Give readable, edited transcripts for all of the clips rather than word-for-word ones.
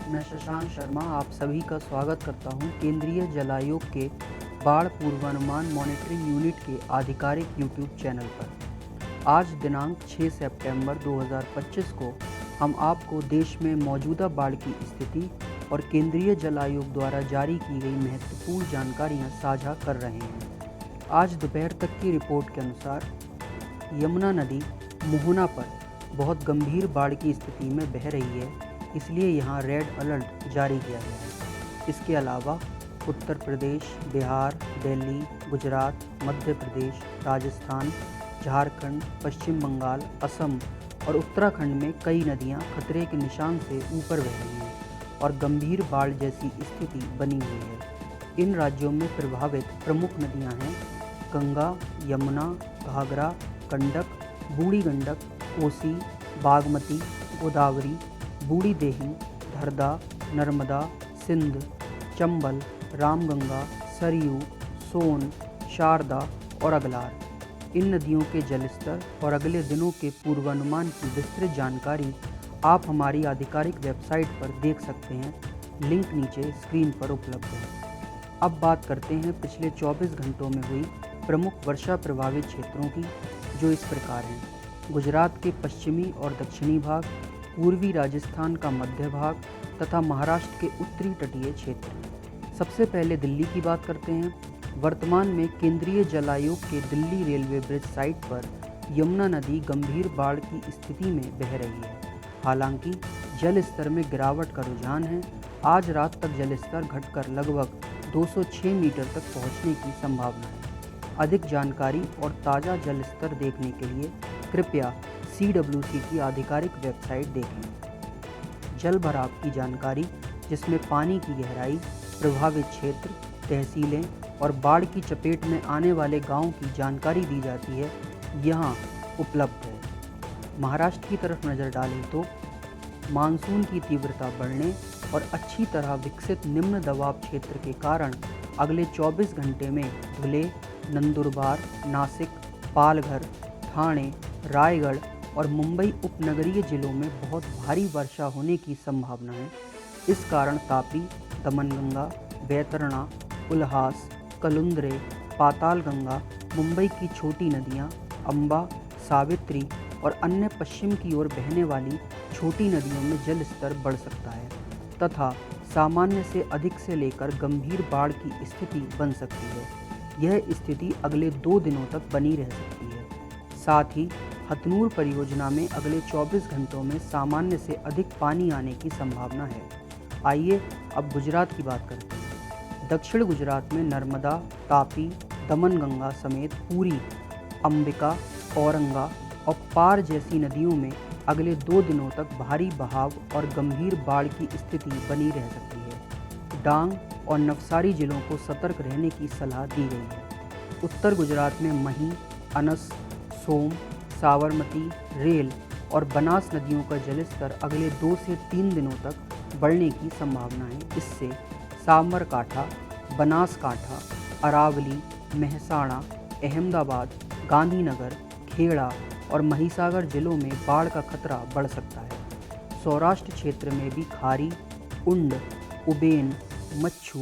मैं शशांक शर्मा आप सभी का स्वागत करता हूं केंद्रीय जल आयोग के बाढ़ पूर्वानुमान मॉनिटरिंग यूनिट के आधिकारिक यूट्यूब चैनल पर। आज दिनांक 6 सितंबर 2025 को हम आपको देश में मौजूदा बाढ़ की स्थिति और केंद्रीय जल आयोग द्वारा जारी की गई महत्वपूर्ण जानकारियां साझा कर रहे हैं। आज दोपहर तक की रिपोर्ट के अनुसार यमुना नदी मोहना पर बहुत गंभीर बाढ़ की स्थिति में बह रही है, इसलिए यहाँ रेड अलर्ट जारी किया गया है। इसके अलावा उत्तर प्रदेश, बिहार, दिल्ली, गुजरात, मध्य प्रदेश, राजस्थान, झारखंड, पश्चिम बंगाल, असम और उत्तराखंड में कई नदियाँ खतरे के निशान से ऊपर बह रही हैं और गंभीर बाढ़ जैसी स्थिति बनी हुई है। इन राज्यों में प्रभावित प्रमुख नदियाँ हैं गंगा, यमुना, घाघरा, गंडक, बूढ़ी गंडक, कोसी, बागमती, गोदावरी, बूढ़ी देही, हरदा, नर्मदा, सिंध, चंबल, रामगंगा, सरयू, सोन, शारदा और अगलार। इन नदियों के जलस्तर और अगले दिनों के पूर्वानुमान की विस्तृत जानकारी आप हमारी आधिकारिक वेबसाइट पर देख सकते हैं। लिंक नीचे स्क्रीन पर उपलब्ध है। अब बात करते हैं पिछले 24 घंटों में हुई प्रमुख वर्षा प्रभावित क्षेत्रों की, जो इस प्रकार हैं। गुजरात के पश्चिमी और दक्षिणी भाग, पूर्वी राजस्थान का मध्य भाग तथा महाराष्ट्र के उत्तरी तटीय क्षेत्र। सबसे पहले दिल्ली की बात करते हैं। वर्तमान में केंद्रीय जल आयोग के दिल्ली रेलवे ब्रिज साइट पर यमुना नदी गंभीर बाढ़ की स्थिति में बह रही है। हालांकि जल स्तर में गिरावट का रुझान है। आज रात तक जल स्तर घटकर लगभग 206 मीटर तक पहुंचने की संभावना है। अधिक जानकारी और ताज़ा जल स्तर देखने के लिए कृपया CWC की आधिकारिक वेबसाइट देखें। जल भराव की जानकारी, जिसमें पानी की गहराई, प्रभावित क्षेत्र, तहसीलें और बाढ़ की चपेट में आने वाले गांवों की जानकारी दी जाती है, यहाँ उपलब्ध है। महाराष्ट्र की तरफ नज़र डालें तो मानसून की तीव्रता बढ़ने और अच्छी तरह विकसित निम्न दबाव क्षेत्र के कारण अगले 24 घंटे में धुले, नंदुरबार, नासिक, पालघर, ठाणे, रायगढ़ और मुंबई उपनगरीय जिलों में बहुत भारी वर्षा होने की संभावना है। इस कारण तापी, दमनगंगा, बैतरणी, उल्हास, कलुंद्रे, पातालगंगा, मुंबई की छोटी नदियाँ, अंबा, सावित्री और अन्य पश्चिम की ओर बहने वाली छोटी नदियों में जल स्तर बढ़ सकता है तथा सामान्य से अधिक से लेकर गंभीर बाढ़ की स्थिति बन सकती है। यह स्थिति अगले 2 दिनों तक बनी रह सकती है। साथ ही हथनूर परियोजना में अगले 24 घंटों में सामान्य से अधिक पानी आने की संभावना है। आइए अब गुजरात की बात करते हैं। दक्षिण गुजरात में नर्मदा, तापी, दमनगंगा समेत पूरी, अंबिका, औरंगा और पार जैसी नदियों में अगले 2 दिनों तक भारी बहाव और गंभीर बाढ़ की स्थिति बनी रह सकती है। डांग और नवसारी जिलों को सतर्क रहने की सलाह दी गई है। उत्तर गुजरात में मही, अनस, सोम, साबरमती, रेल और बनास नदियों का जलस्तर अगले 2 से 3 दिनों तक बढ़ने की संभावना है। इससे साबरकांठा, बनासकांठा, अरावली, मेहसाणा, अहमदाबाद, गांधीनगर, खेड़ा और महिसागर जिलों में बाढ़ का खतरा बढ़ सकता है। सौराष्ट्र क्षेत्र में भी खारी, उंड, उबेन, मच्छू,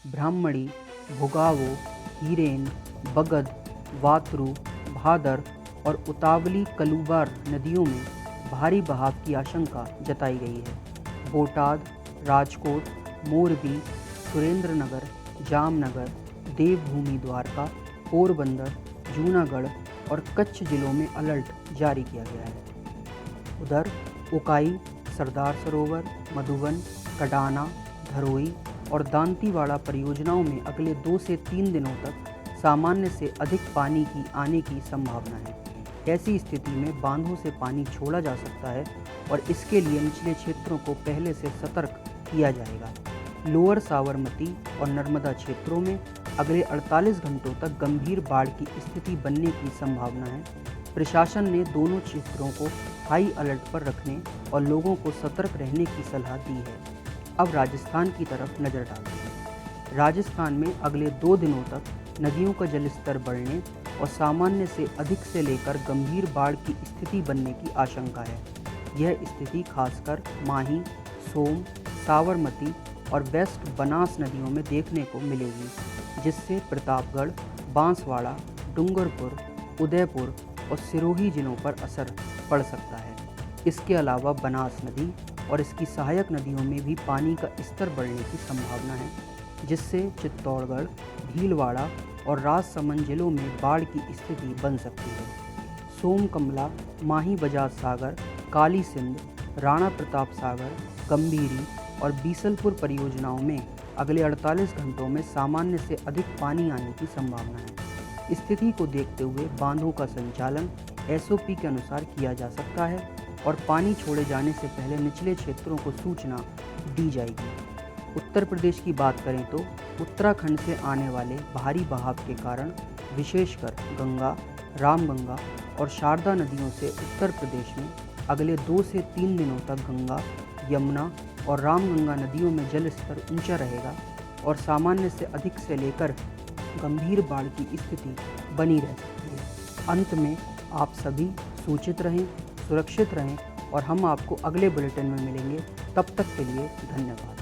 ब्राह्मणी, भुगावो, हीरेन, बगद, वातरू, भादर और उतावली कलूबार नदियों में भारी बहाव की आशंका जताई गई है। बोटाद, राजकोट, मोरबी, सुरेंद्रनगर, जामनगर, देवभूमि द्वारका, पोरबंदर, जूनागढ़ और कच्छ जिलों में अलर्ट जारी किया गया है। उधर उकाई, सरदार सरोवर, मधुबन, कडाना, धरोई और दांतीवाड़ा परियोजनाओं में अगले 2 से 3 दिनों तक सामान्य से अधिक पानी की आने की संभावना है। ऐसी स्थिति में बांधों से पानी छोड़ा जा सकता है और इसके लिए निचले क्षेत्रों को पहले से सतर्क किया जाएगा। लोअर साबरमती और नर्मदा क्षेत्रों में अगले 48 घंटों तक गंभीर बाढ़ की स्थिति बनने की संभावना है। प्रशासन ने दोनों क्षेत्रों को हाई अलर्ट पर रखने और लोगों को सतर्क रहने की सलाह दी है। अब राजस्थान की तरफ नज़र डालते हैं। राजस्थान में अगले 2 दिनों तक नदियों का जलस्तर बढ़ने और सामान्य से अधिक से लेकर गंभीर बाढ़ की स्थिति बनने की आशंका है। यह स्थिति खासकर माही, सोम, साबरमती और वेस्ट बनास नदियों में देखने को मिलेगी, जिससे प्रतापगढ़, बांसवाड़ा, डूंगरपुर, उदयपुर और सिरोही जिलों पर असर पड़ सकता है। इसके अलावा बनास नदी और इसकी सहायक नदियों में भी पानी का स्तर बढ़ने की संभावना है, जिससे चित्तौड़गढ़, भीलवाड़ा और राजसमंद जिलों में बाढ़ की स्थिति बन सकती है। सोमकमला, माही बजाज सागर, काली सिंध, राणा प्रताप सागर, गंभीरी और बीसलपुर परियोजनाओं में अगले 48 घंटों में सामान्य से अधिक पानी आने की संभावना है। स्थिति को देखते हुए बांधों का संचालन एसओपी के अनुसार किया जा सकता है और पानी छोड़े जाने से पहले निचले क्षेत्रों को सूचना दी जाएगी। उत्तर प्रदेश की बात करें तो उत्तराखंड से आने वाले भारी बहाव के कारण विशेषकर गंगा, रामगंगा और शारदा नदियों से उत्तर प्रदेश में अगले 2 से 3 दिनों तक गंगा, यमुना और रामगंगा नदियों में जल स्तर ऊंचा रहेगा और सामान्य से अधिक से लेकर गंभीर बाढ़ की स्थिति बनी रह सकती है। अंत में आप सभी सूचित रहें, सुरक्षित रहें और हम आपको अगले बुलेटिन में मिलेंगे। तब तक के लिए धन्यवाद।